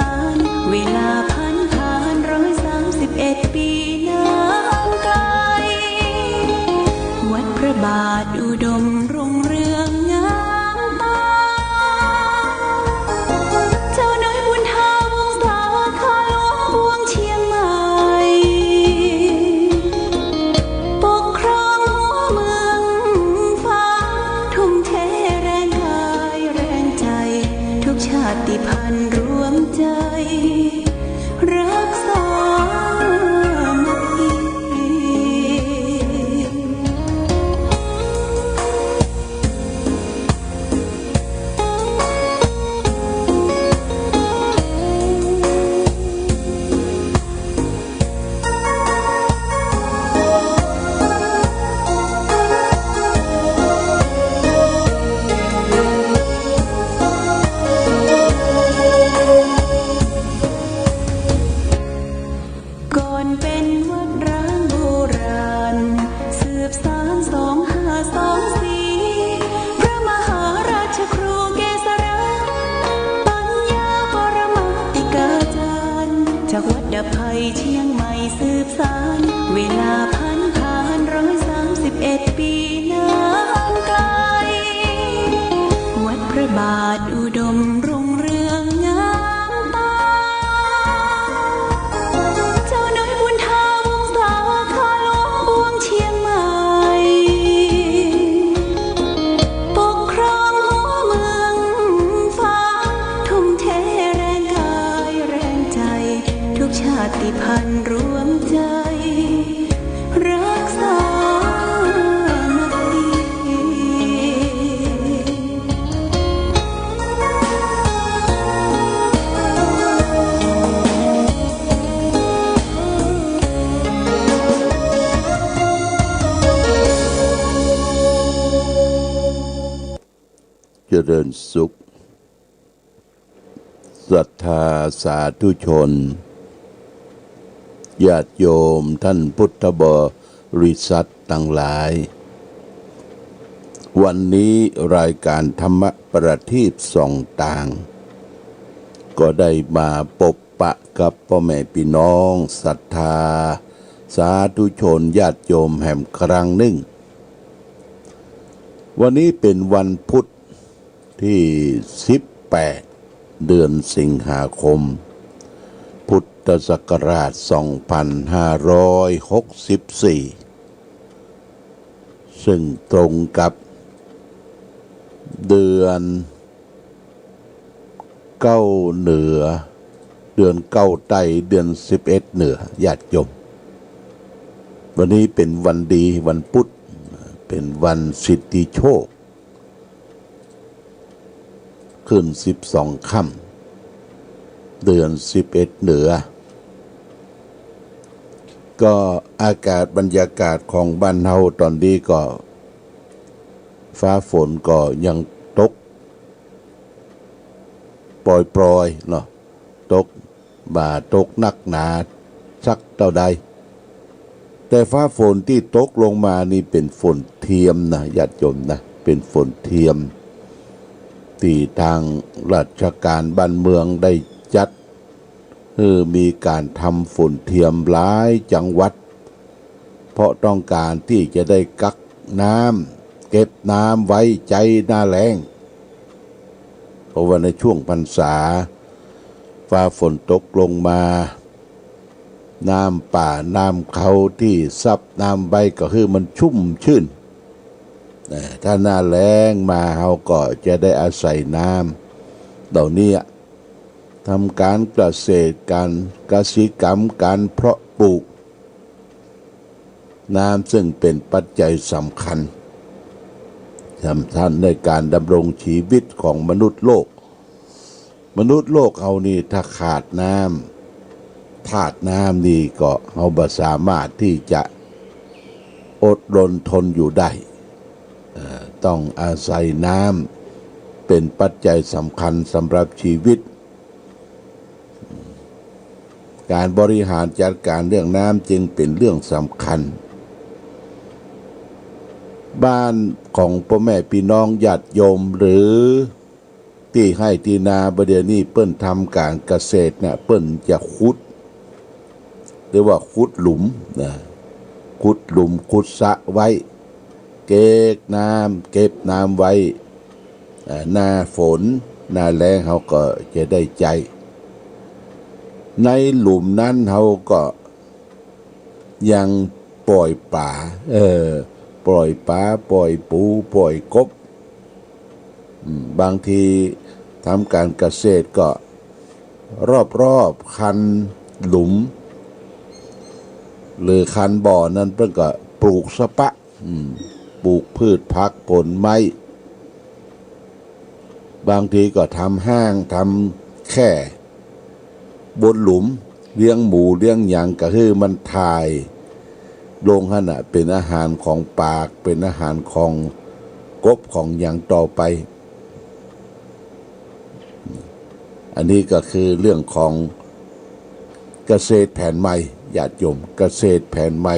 านเวลาผ่าน131 ปีนานไกลวัดพระบาทอุดมรุ่งเรืองงามตาเจ้าน้อยบุญธาวงศาข้าหลวงปวงเชียงใหม่ปกครองหัวเมืองฟ้าทุ่มเทแรงกายแรงใจทุกชาติพันธุ์รวมใจรักษามัคคีก่อนเป็นวัดร้างโบราณสืบสาน2524พระมหาราชครูเกษราปัญญาปรมาติกาจารย์จากวัดดภัยเชียงใหม่สืบสานเวลาผ่าน131 ปีนานไกลวัดพระบาทอุดมรุ่งเรืองงามตาเจ้าน้อยบุญธาวงศาข้าหลวงปวงเชียงใหม่ปกครองหัวเมืองฟ้าทุ่มเทแรงกายแรงใจทุกชาติพันธุ์รวมใจรักษามัคคี เจริญสุขศรัทธาสาธุชนญาติโยมท่านพุทธบริษัททั้งหลาย วันนี้รายการธรรมประทีปส่องต่าง ก็ได้มาพบปะกับพ่อแม่พี่น้องศรัทธาสาธุชนญาติโยมแห่งครั้งหนึ่ง วันนี้เป็นวันพุธที่18 เดือนสิงหาคม พุทธศักราช 2564 ซึ่งตรงกับเดือนเก้าเหนือเดือนเก้าใต้เดือน11เหนือญาติโยมวันนี้เป็นวันดีวันพุธเป็นวันสิทธิโชคขึ้น12 ค่ำเดือน11เหนือก็อากาศบรรยากาศของบ้านเฮาตอนนี้ก็ฟ้าฝนก็ยังตกปล่อยๆเนาะตกบ่าตกนักหนาสักเท่าใดแต่ฟ้าฝนที่ตกลงมานี่เป็นฝนเทียมนะญาติโยมนะเป็นฝนเทียมที่ทางราชการบ้านเมืองได้จัดมีการทำฝนเทียมหลายจังหวัดเพราะต้องการที่จะได้กักน้ำเก็บน้ำไว้ใจหน้าแล้งเพราะว่าในช่วงพรรษาฟ้าฝนตกลงมาน้ำป่าน้ำเขาที่ซับน้ำใบก็คือมันชุ่มชื่นถ้าหน้าแล้งมาเราก็จะได้อาศัยน้ำเหล่านี้ทำการเกษตรการกสิกรรมการเพาะปลูกน้ำซึ่งเป็นปัจจัยสำคัญในการดำรงชีวิตของมนุษย์โลกเอานี่ถ้าขาดน้ำธาตุน้ำนี่ก็เราบ่สามารถที่จะอดรนทนอยู่ได้ต้องอาศัยน้ำเป็นปัจจัยสำคัญสำหรับชีวิตการบริหารจัดการเรื่องน้ำจึงเป็นเรื่องสำคัญบ้านของพ่อแม่พี่น้องญาติโยมหรือ ที่ให้ที่นาประเดี๋ยวนี้เปิ้นทำการเกษตรเนี่ยเปิ้นจะขุดเรียกว่าขุดหลุมนะขุดหลุมขุดสระไว้เก็บน้ำไว้หน้าฝนหน้าแล้งเขาก็จะได้ใจในหลุมนั้นเขาก็ยังปล่อยป่าปล่อยปลาปล่อยปูปล่อยกบบางทีทำการเกษตรก็รอบคันหลุมหรือคันบ่อนั้นเพิ่นก็ปลูกสะปะปลูกพืชผักผลไม้บางทีก็ทำห้างทำแค่บนหลุมเลี้ยงหมูเลี้ยงหยังก็คือมันถ่ายลงขณะเป็นอาหารของปากเป็นอาหารของกบของอย่างต่อไปอันนี้ก็คือเรื่องของเกษตรแผนใหม่ญาติโยมเกษตรแผนใหม่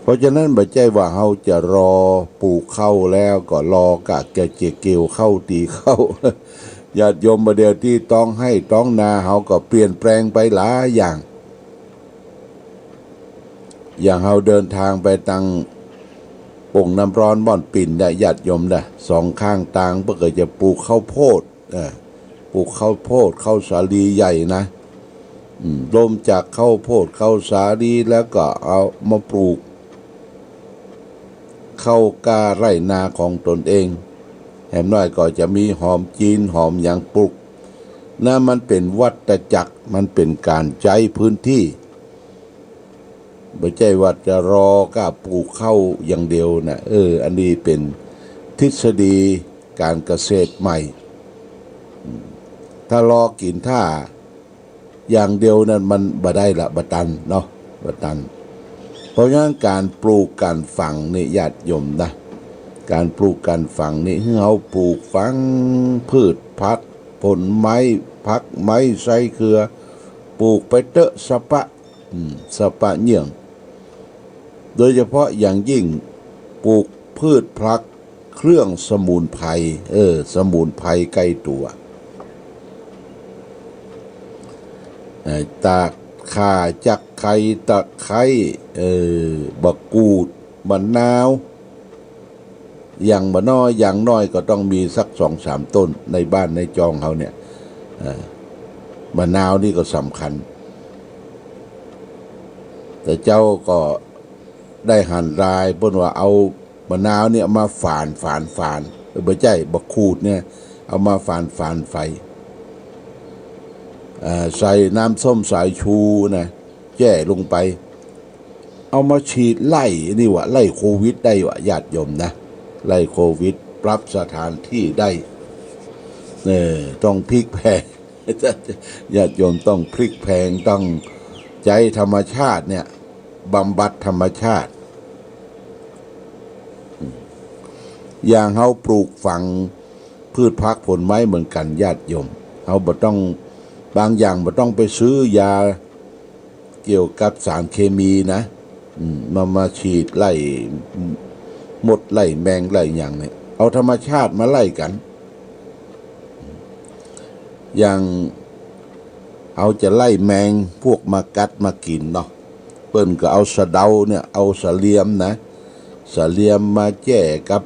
เพราะฉะนั้นบ่ใช่ว่าเฮาจะรอปลูกข้าวแล้วก็รอกะแกเกี่ยวข้าวตีข้าวญาติโยมบ่เดียวที่ต้องให้ต้องนาเฮาก็เปลี่ยนแปลงไปหลายอย่างเฮาเดินทางไปตังองค์น้ำร้อนบ่อนปิ่นได้ญาติโยมได้สองข้างทางเพื่อจะปลูกข้าวโพดปลูกข้าวโพดข้าวสาลีใหญ่นะรวมจากข้าวโพดข้าวสาลีแล้วก็เอามาปลูกข้าวกล้าไร่นาของตนเองแหมน้อยก็จะมีหอมจีนหอมอย่างปลูกนั่นมันเป็นวัฏจักรมันเป็นการใช้พื้นที่ไม่ใช่ว่าจะรอก็ปลูกข้าวอย่างเดียวนะอันนี้เป็นทฤษฎีการเกษตรใหม่ถ้ารอกินท่าอย่างเดียวนั้นมันบ่ได้ละบ่ตันเนาะบ่ตันเพราะงั้นการปลูกการฝังนี่ญาติโยมนะการปลูกการฝังนี่เฮาปลูกฝังพืชผักผลไม้ผักไม้ไส้เครือปลูกไปเตอะสะปะเยี่ยงโดยเฉพาะอย่างยิ่งปลูกพืชผักเครื่องสมุนไพรสมุนไพรใกล้ตัวตากข่าจักไข่ตะไคร้บักกูดมะนาวอย่างบ่น้อยอย่างน้อยก็ต้องมีสัก 2-3 ต้นในบ้านในจองเขาเนี่ยมะนาวนี่ก็สำคัญแต่เจ้าก็ได้หันรายเพิ่นว่าเอามะนาวเนี่ยมาฝานบ่ใช่บักคูดเนี่ยเอามาฝานไฟใส่น้ำส้มสายชูนะแย่ลงไปเอามาฉีดไล่นี่วะไล่โควิดได้วะญาติโยมนะไล่โควิดปรับสถานที่ได้ต้องพลิกแพงญาติโยมต้องพลิกแพงต้องใจธรรมชาติเนี่ยบำบัดธรรมชาติอย่างเฮาปลูกฝังพืชผักผลไม้เหมือนกันญาติโยมเฮาบ่ต้องบางอย่างบ่ต้องไปซื้อยาเกี่ยวกับสารเคมีนะมาฉีดไล่มดไล่แมงไล่อย่างเนี่ยเอาธรรมชาติมาไล่กันอย่างเอาจะไล่แมงพวกมากัดมากินเนาะเปิ้นก็เอาสะเดาเนี่ยเอาสะเลียมนะสะเลียมมาแจ้กับ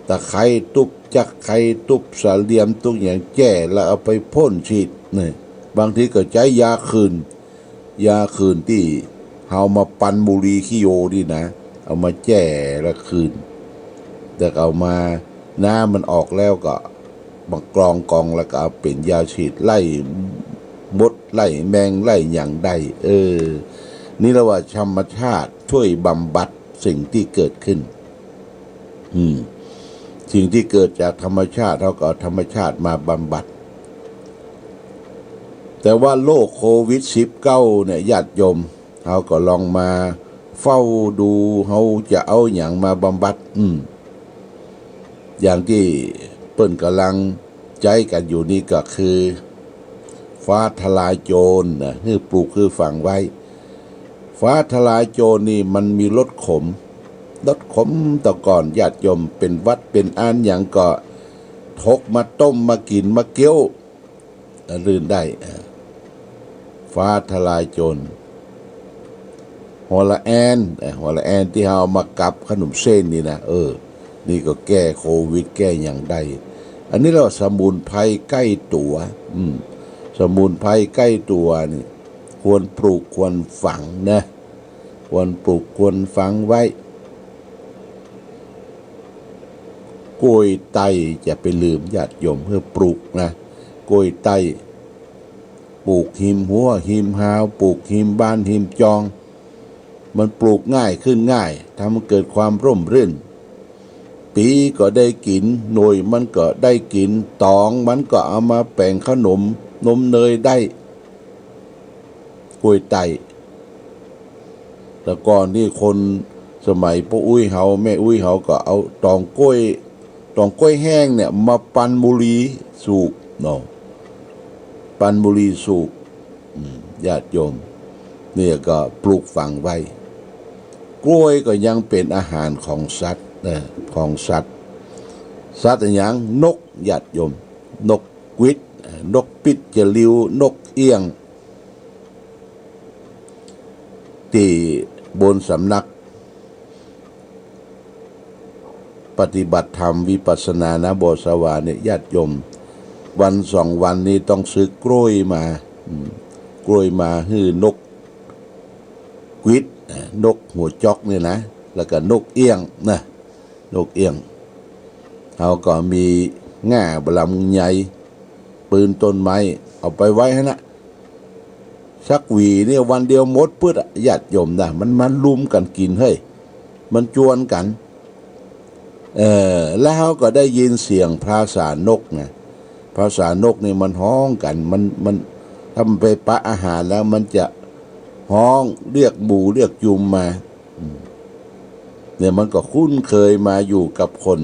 ตะไคร้ตุบจักไคร้ตุบสะเลียมตุกอย่างแจ้แล้วเอาไปพ่นฉีดนี่บางทีก็ใช้ยาคืนที่เฮามาปั่นบุหรี่ขี้โยนี่นะเอามาแจ้แล้วคืนแต่เอามาน้ำมันออกแล้วก็บักกรองแล้วก็เอาเป็นยาฉีดไล่มดไล่แมงไล่อย่างใดนี่เราว่าธรรมชาติช่วยบำบัดสิ่งที่เกิดขึ้นสิ่งที่เกิดจากธรรมชาติเขาก็เอาธรรมชาติมาบำบัดแต่ว่าโรคโควิด-19เนี่ยญาติโยมเขาก็ลองมาเฝ้าดูเขาจะเอาอย่างมาบำบัดอย่างที่เปิ้นกำลังใจกันอยู่นี่ก็คือฟ้าทลายโจรนะคือปลูกคือฝังไว้ฟ้าทลายโจรนี่มันมีรสขมแต่ก่อนญาติโยมเป็นวัดเป็นอันอย่างก็ ทกมาต้มมากินมาเกี้ยวลื่นได้ฟ้าทลายโจรหัวละแอนที่เอามากับขนมเส้นนี่นะนี่ก็แก้โควิดแก้อย่างได้อันนี้เราสมุนไพรใกล้ตัวสมุนไพรใกล้ตัวนี่ควรปลูกควรฝังนะควรปลูกควรฝังไว้กล้วยไต้จะไปลืมญาติโยมเพื่อปลูกนะกล้วยไต้ปลูกหิมหัวหิมหาวปลูกหิมบ้านหิมจองมันปลูกง่ายขึ้นง่ายทำให้เกิดความร่มรื่นปีก็ได้กินหน่วยมันก็ได้กินตองมันก็เอามาแป่งขนมนมเนยได้กล้วยไต้แต่ก่อนที่คนสมัยพ่ออุ้ยเฮาแม่อุ้ยเฮาก็เอาตองกล้วยแห้งเนี่ยมาปั่นบุหรี่สูบเนาะปั่นบุหรี่สูบญาติโยมเนี่ยก็ปลูกฝังไว้กล้วยก็ยังเป็นอาหารของสัตว์ของสัตว์อย่างนกญาติโยมนกกวิดนกปิดจะลิวนกเอี้ยงที่บนสำนักปฏิบัติธรรมวิปัสสนานะโบสวาเนี่ยญาติโยมวัน2 วันนี้ต้องซื้อกล้วยมาฮื้อนกกวิดนกหัวจอกเนี่ยนะแล้วก็นกเอี้ยงนะนกเอี้ยงเขาก็มีง่าบลำใหญ่ปืนต้นไม้เอาไปไว้ให้นะสักหวีเนี่ยวันเดียวหมดพืชญาติโยมนะมันลุมกันกินเฮ้ยมันจวนกันแล้วเขาก็ได้ยินเสียงภาษานกนะภาษานกนี่มันฮ้องกันมันถ้ามันไปปะอาหารแล้วมันจะฮ้องเรียกหมูเรียกยุมมาเนี่ยมันก็คุ้นเคยมาอยู่กับคน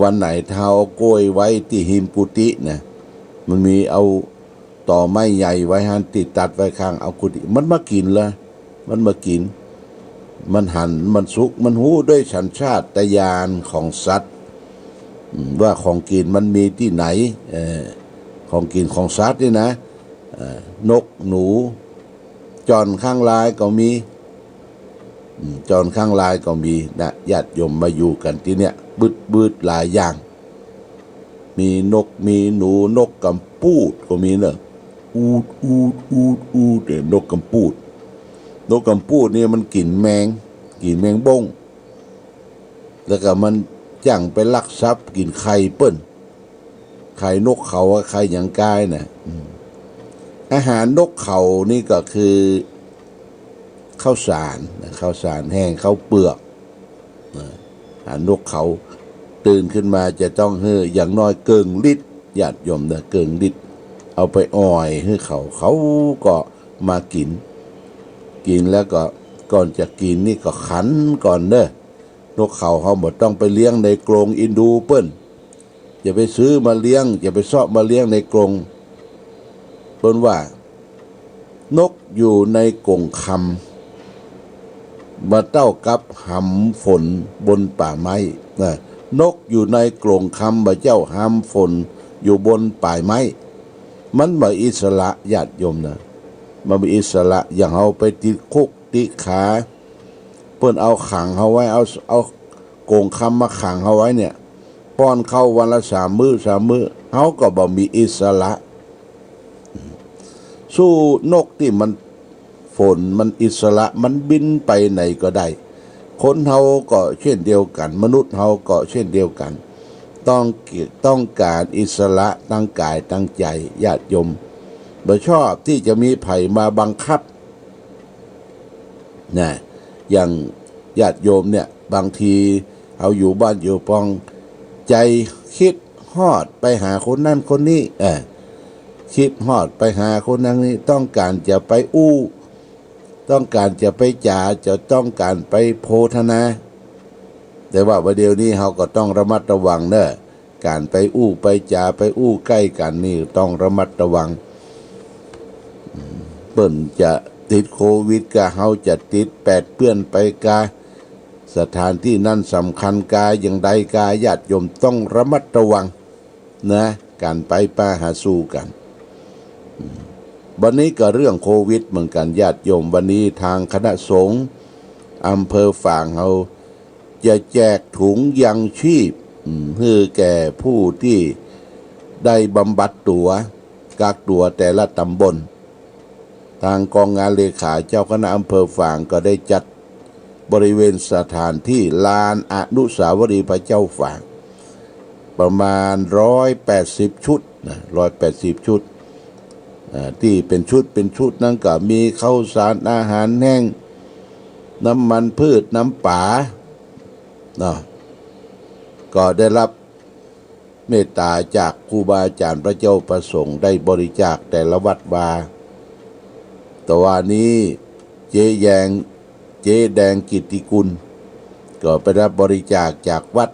วันไหนเท้ากล้วยไว้ที่หิมกุฏินะมันมีเอาต่อไม้ใหญ่ไว้หันติดตัดไว้ข้างเอากุฏิมันมากินละมันมากินมันหันมันสุกมันหู้ด้วยสัญชาตญาณของสัตว์ว่าของกินมันมีที่ไหนของกินของสัตว์นี่นะนกหนูจอนข้างลายก็มีจอนข้างลายก็มีนะญาติโยมมาอยู่กันที่เนี้ยบืดหลายอย่างมีนกมีหนูนกกำปูดก็มีเนอะอูดเนี่ยนกกำปูดเนี่ยมันกินแมงบ้งแล้วก็มันจังไปลักทรัพย์กินไข่เปิ้นไข่นกเขาไข่อย่างกายนะอาหารนกเขานี่ก็คือข้าวสารแห้งข้าวเปลือกอาหารนกเขาตื่นขึ้นมาจะต้องอย่างน้อยเกิงลิตรญาติโยมนะเกิงลิตรเอาไปอ้อยให้เขาก็มากินแล้วก็ก่อนจะกินนี่ก็ขันก่อนเด้อนกเขาหมดต้องไปเลี้ยงในกรงอินดูเปิ้นอย่าไปซื้อมาเลี้ยงอย่าไปเสาะมาเลี้ยงในกรงเปิ้นว่านกอยู่ในกรงคำมาเต้ากับหำฝนบนป่าไม้นะนกอยู่ในกรงคำมาเจ้าหำฝนอยู่บนป่าไม้มันมาอิสระญาติโยมนะมันมีอิสระอย่างเอาไปติดคุกติดขาเปิ้นเอาขังเขาไว้เอาโกงคำมาขังเขาไว้เนี่ยป้อนเข้าวันละ3 มื้อเขาก็บ่มีอิสระสู้นกที่มันฝนมันอิสระมันบินไปไหนก็ได้คนเฮาก็เช่นเดียวกันมนุษย์เฮาก็เช่นเดียวกันต้องการอิสระตั้งกายตั้งใจญาติโยมบ่ชอบที่จะมีไผมาบังคับนะอย่างญาติโยมเนี่ยบางทีเอาอยู่บ้านอยู่ปองใจคิดฮอดไปหาคนนั่นคนนี้คิดฮอดไปหาคนนั้นนี้ต้องการจะไปต้องการจะไปจะต้องการไปโพธนาแต่ว่าประเดี๋ยวนี้เราก็ต้องระมัดระวังเนอะการไปไปไปใกล้กันนี่ต้องระมัดระวังเปิ้นจะติดโควิดกะเฮาจะติดแปดเปื้อนไปกะ สถานที่นั้นสำคัญกายอย่างใดกายญาติโยมต้องระมัดระวังนะการไปป้าหาสู้กันวันนี้ก็เรื่องโควิดเหมือนกันญาติโยมวันนี้ทางคณะสงฆ์อำเภอฝางเราจะแจกถุงยังชีพให้แก่ผู้ที่ได้บำบัดตัวกักตัวแต่ละตำบลทางกองงานเลขาเจ้าคณะอำเภอฝางก็ได้จัดบริเวณสถานที่ลานอนุสาวรีย์พระเจ้าฝางประมาณ180ชุดนะ180ชุดที่เป็นชุดนั่นก็มีข้าวสารอาหารแห้งน้ำมันพืชน้ำป่าก็ได้รับเมตตาจากครูบาอาจารย์พระเจ้าประสงค์ได้บริจาคแต่ละวัดวาแต่ว่านี้เจ๊แดงกิตติกุลก็ไปรับบริจาคจากวัด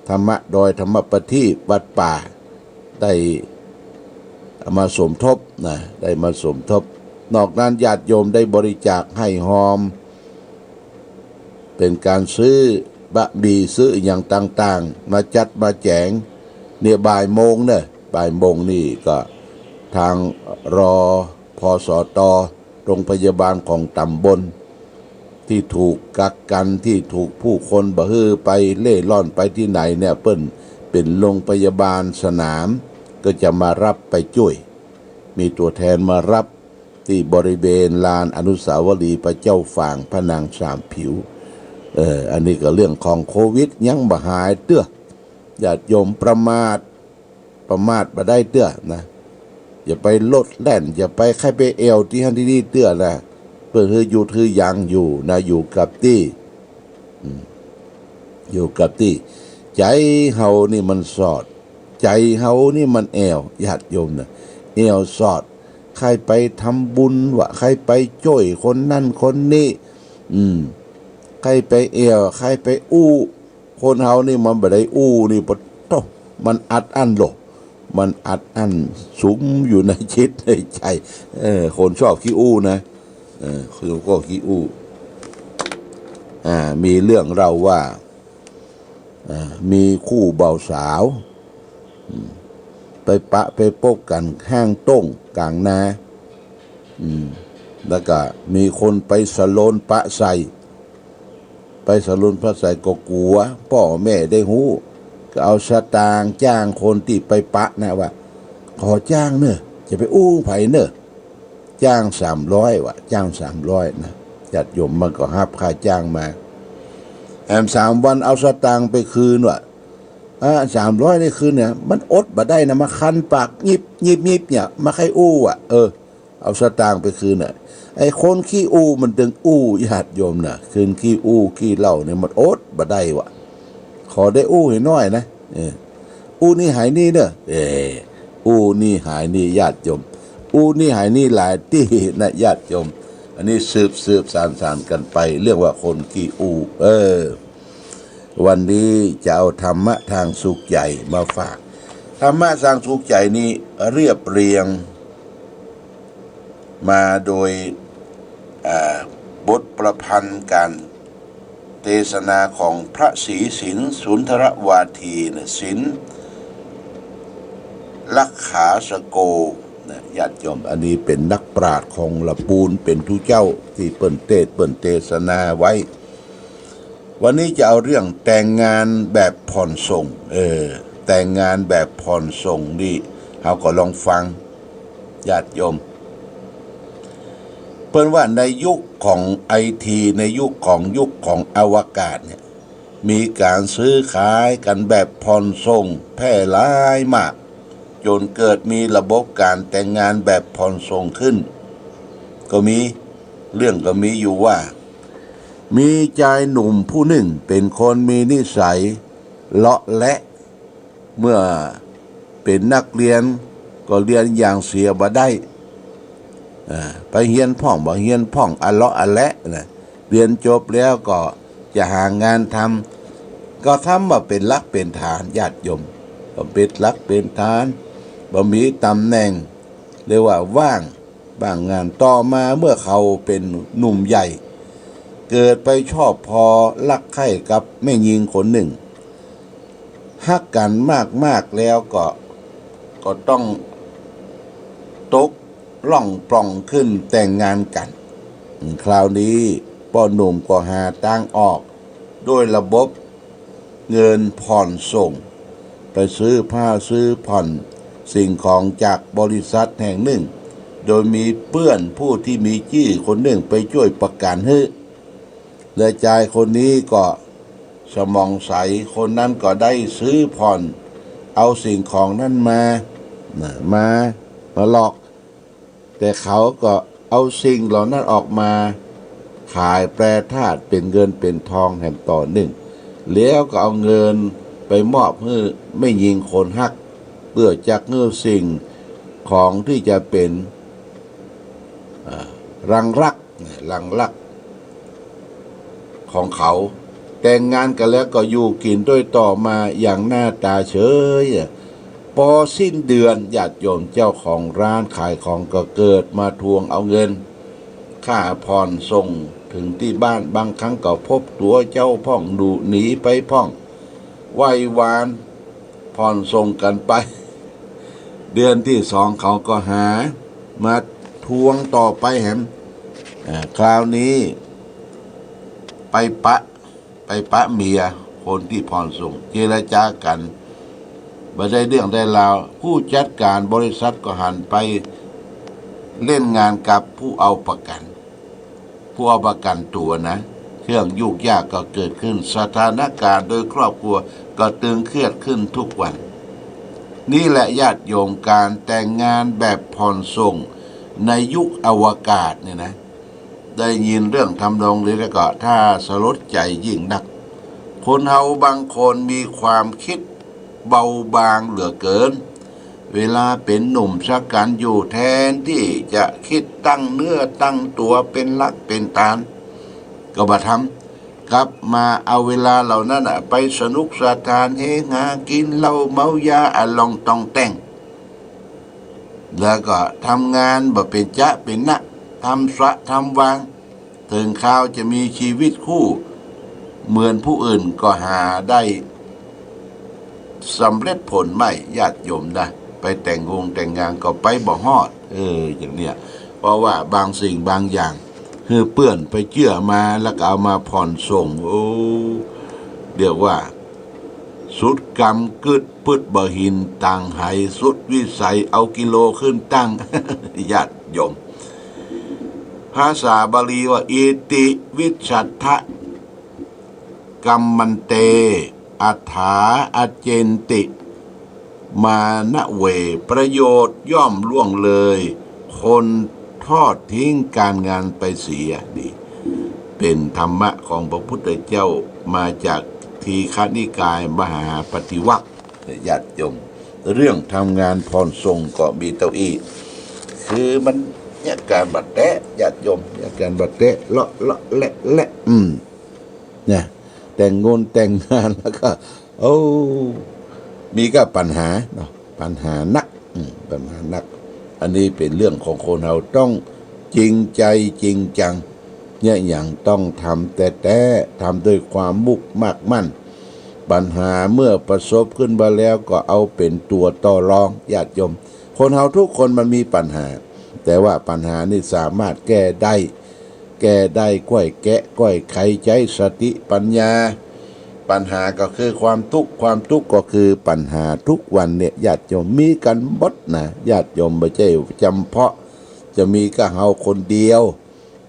ธรรมะดอยธรรมประทีปวัดป่าได้มาสมทบได้มาสมทบนอกนั้นญาติโยมได้บริจาคให้หอมเป็นการซื้อบะหมี่ซื้ออย่างต่างๆมาจัดมาแจงเนี่ยบ่ายโมงนี่ก็ทางรอพสตโรงพยาบาลของตำบลที่ถูกกักกันที่ถูกผู้คนบ่ฮือไปเล่ร่อนไปที่ไหนเนี่ยเปิ้นเป็นโรงพยาบาลสนามก็จะมารับไปช่วยมีตัวแทนมารับที่บริเวณลานอนุสาวรีย์พระเจ้าฝางพระนางสามผิวอันนี้ก็เรื่องของโควิดยังบ่หายเตื้อญาติโยมประมาทบ่ได้เตื้อนะอย่าไปลดแล่นอย่าไปใครไปเอวที่ฮันที่นี่เตื้อนะเพื่อคือยังอยู่นะอยู่กับที่ใจเฮานี่มันสอดใจเฮานี่มันแอวญาติโยมนะแอวสอดใครไปทำบุญวะใครไปช่วยคนนั่นคนนี้ใครไปเอวใครไปอู้คนเฮานี่มันบ่ได้อู้นี่ปะโตมันอัดอั้นโลมันอัดอั้นสุมอยู่ในจิตในใจคนชอบขี้อู้นะคือก็ขี้อู้มีเรื่องเราว่ามีคู่เบาสาวไปปะไปพบกันห้างต้งกลางนาแล้วก็มีคนไปสโลนปะใส่ก็กลัวพ่อแม่ได้หูก็เอาสตางค์จ้างคนที่ไปปะนะว่าขอจ้างเนอะจะไปอู้ไผเนอะจ้าง300ว่ะจ้าง300นะญาติโยมมันก็รับค่าจ้างมา3 วันเอาสตางค์ไปคืนว่ะ300ได้คืนเนี่ยมันอดบ่ได้นะมาคันปากยิบเนี่ยมาใครอู้อ่ะเอาสตางค์ไปคืนน่ะไอ้คนขี้อู้มันดึงอู้ญาติโยมน่ะคืนขี้อู้ขี้เหล้าเนี่ยมันอดบ่ได้ว่ะขอได้อู้ให้น้อยนะอู้นี่หายนี่เด้ออู้นี่หายนี่ญาติโยมอู้นี่หายนี่หลายที่นะญาติโยมอันนี้สืบสานกันไปเรื่องว่าคนขี้อู้วันนี้จะเอาธรรมะทางสุขใจมาฝากธรรมะทางสุขใจนี้เรียบเรียงมาโดยบทประพันธ์การเทศนาของพระศรีสินสุนทรวาทีสินลักขาสโกญาติโยมอันนี้เป็นนักปราชญ์ของละปูนเป็นทุเจ้าที่เปิ้นเทศนาไว้วันนี้จะเอาเรื่องแต่งงานแบบผ่อนส่งแต่งงานแบบผ่อนส่งนี่เราก็ลองฟังญาติโยมเพิ่นว่าในยุคของไอทีในยุคของอวกาศเนี่ยมีการซื้อขายกันแบบผ่อนส่งแพร่หลายมากจนเกิดมีระบบการแต่งงานแบบผ่อนส่งขึ้นก็มีอยู่ว่ามีชายหนุ่มผู้หนึ่งเป็นคนมีนิสัยเลาะและเมื่อเป็นนักเรียนก็เรียนอย่างเสียบ่ได้ไปเฮียนพ่องบ่เฮียนพ่องอะเลาะอะและนะเรียนจบแล้วก็จะหางานทำก็ทำมาเป็นลักเป็นฐานญาติโยมก็เป็นลักเป็นฐานบ่มีตำแหน่งเรียกว่าว่างงานต่อมาเมื่อเขาเป็นหนุ่มใหญ่ เกิดไปชอบพอรักใคร่กับแม่หญิงคนหนึ่งฮักกันมากแล้วก็ต้องตกล่องปล่องขึ้นแต่งงานกันคราวนี้พ่อหนุ่มก็หาทางออกด้วยระบบเงินผ่อนส่งไปซื้อผ้าซื้อผ่อนสิ่งของจากบริษัทแห่งหนึ่งโดยมีเพื่อนผู้ที่มีชื่อคนหนึ่งไปช่วยประกันให้และชายคนนี้ก็สมองใสคนนั้นก็ได้ซื้อผ่อนเอาสิ่งของนั้นมาหลอกแต่เขาก็เอาสิ่งเหล่านั้นออกมาขายแปรธาตุเป็นเงินเป็นทองแห่งต่อหนึ่งแล้วก็เอาเงินไปมอบให้ไม่ยิงคนฮักเพื่อจักเงื่อสิ่งของที่จะเป็นรังรักของเขาแต่งงานกันแล้วก็อยู่กินด้วยต่อมาอย่างหน้าตาเฉยพอสิ้นเดือนญาติโยมเจ้าของร้านขายของก็เกิดมาทวงเอาเงินค่าผ่อนส่งถึงที่บ้านบางครั้งก็พบตัวเจ้าพ่องดูหนีไปพ่องไหว้วานผ่อนส่งกันไปเดือนที่สองเขาก็หามาทวงต่อไปแหมคราวนี้ไปปะเมียคนที่ผ่อนส่งเจรจากันบ่ได้เรื่องได้ราวผู้จัดการบริษัทก็หันไปเล่นงานกับผู้เอาประกันตัวนะเครื่องยุ่งยากก็เกิดขึ้นสถานการณ์โดยครอบครัวก็ตึงเครียดขึ้นทุกวันนี่แหละญาติโยมการแต่งงานแบบผ่อนส่งในยุคอวกาศเนี่ยนะได้ยินเรื่องทำนองนี้แล้วก็ถ้าสลดใจยิ่งนักคนเฮาบางคนมีความคิดเบาบางเหลือเกินเวลาเป็นหนุ่มสักกันอยู่แทนที่จะคิดตั้งเนื้อตั้งตัวเป็นหลักเป็นฐานก็บ่ทำกลับมาเอาเวลาเหล่านั้นไปสนุกสถานเฮฮากินเหล้าเมายาลองตองแต่งแล้วก็ทำงานบ่เป็นจ๊ะเป็นนะทำสะทำวางถึงข่าวจะมีชีวิตคู่เหมือนผู้อื่นก็หาได้สำเร็จผลไม่ญาติโยมนะไปแต่งงานก็ไปบ่ฮอดอย่างเนี้ยเพราะว่าบางสิ่งบางอย่างคือเปื้อนไปเชื่อมาแล้วก็เอามาผ่อนส่งเดี๋ยวว่าสุดกรรมกึดพืดบ่หินต่างไหสุดวิสัยเอากิโลขึ้นตั้ง ญาติโยมภาษาบาลีว่าอิติวิชัตถะกัมมันเตอัฏฐาอเจนติมานะเวประโยชน์ย่อมล่วงเลยคนทอดทิ้งการงานไปเสียดีเป็นธรรมะของพระพุทธเจ้ามาจากทีฆนิกายมหาปฏิวัติญาติโยมเรื่องทำงานผ่อนส่งก็มีเต้าอี้คือมันเนี่ยการบัดแตะญาติโยมเนี่ยการบัดแตะเลาะแหละเนี่ยแต่งงานแล้วก็มีก็ปัญหาเนาะปัญหานักอันนี้เป็นเรื่องของคนเราต้องจริงใจจริงจังเนี่ยอย่างต้องทำแต่ทำด้วยความมุ่งมั่นปัญหาเมื่อประสบขึ้นมาแล้วก็เอาเป็นตัวต่อรองญาติโยมคนเราทุกคนมันมีปัญหาแต่ว่าปัญหานี่สามารถแก้ได้ก้อยไขใจสติปัญญาปัญหาก็คือความทุกข์ก็คือปัญหาทุกวันเนี่ยญาติโยมมีกันหมดนะญาติโยมไม่ใช่จำเพาะจะมีก็เฮาคนเดียว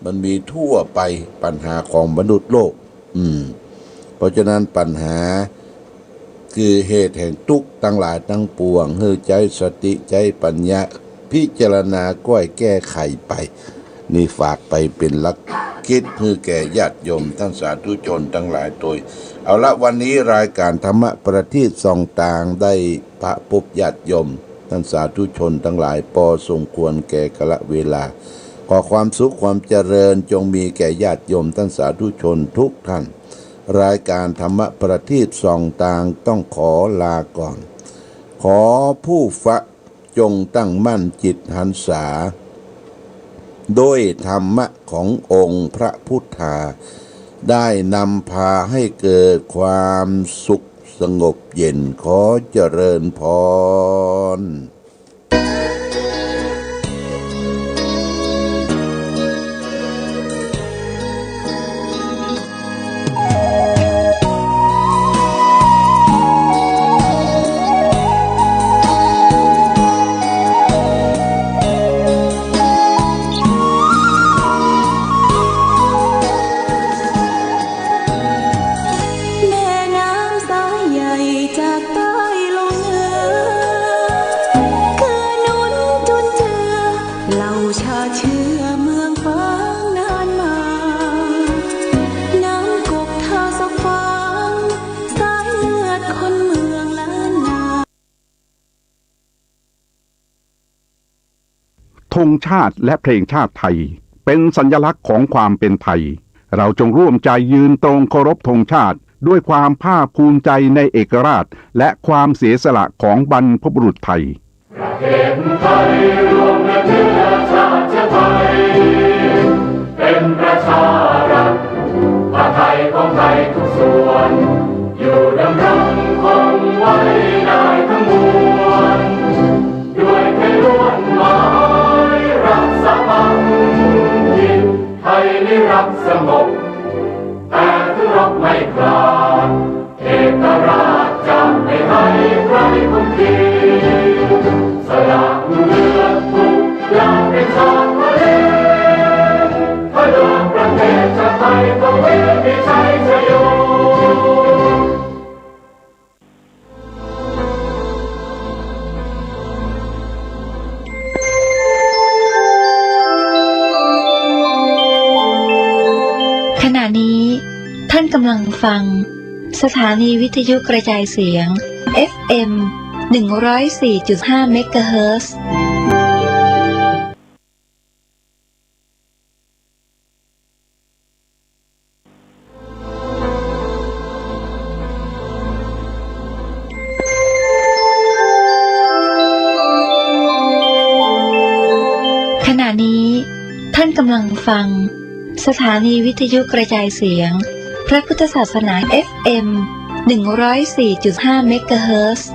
มันมีทั่วไปปัญหาของมนุษย์โลกเพราะฉะนั้นปัญหาคือเหตุแห่งทุกข์ทั้งหลายทั้งปวงให้ใจสติใจปัญญาพิจารณาก้อยแก้ไขไปนี่ฝากไปเป็นหลักคิดเพื่อแก่ญาติโยมท่านสาธุชนทั้งหลายโดยเอาละวันนี้รายการธรรมะประทีปส่องต่างได้พระพบญาติโยมท่านสาธุชนทั้งหลายพอสมควรแก่กาลเวลาขอความสุขความเจริญจงมีแก่ญาติโยมท่านสาธุชนทุกท่านรายการธรรมะประทีปส่องต่างต้องขอลาก่อนขอผู้ฟังจงตั้งมั่นจิตหันษาโดยธรรมะขององค์พระพุทธา ได้นำพาให้เกิดความสุขสงบเย็นขอเจริญพรแม่น้ำสายใหญ่จากใต้ลงเหนือคือหนุนจุนเจือเหล่าชาติเชื้อเมืองฟางนานมา น้ำกกท่าสะฟางสายเลือดคนเมืองล้านนา ธงชาติและเพลงชาติไทยเป็นสัญลักษณ์ของความเป็นไทยเราจงร่วมใจยืนตรงเคารพธงชาติด้วยความภาคภูมิใจในเอกราชและความเสียสละของบรรพบุรุษไทยประเทศไทยรวมและเชื้อชาติไทยเป็นประชารัฐผ้าไทยของไทยทุกส่วนอยู่ดำรงคงไว้ได้ทั้งมวลด้วยไทยล้วนหมายรักสามัคคีไทยนิรักสงบแต่ถึงรบไม่กล้าเอกราชจะไม่ให้ใครคุมขีสละเลือดทุกอย่างเป็นชาติทะเลพระดวงประเทศชาติไทยต้องมีชัยชโยขณะนี้ท่านกำลังฟังสถานีวิทยุกระจายเสียง FM 104.5 เมกะเฮิรตซ์ขณะนี้ท่านกำลังฟังสถานีวิทยุกระจายเสียงพระพุทธศาสนา FM 104.5 เมกะเฮิรตซ์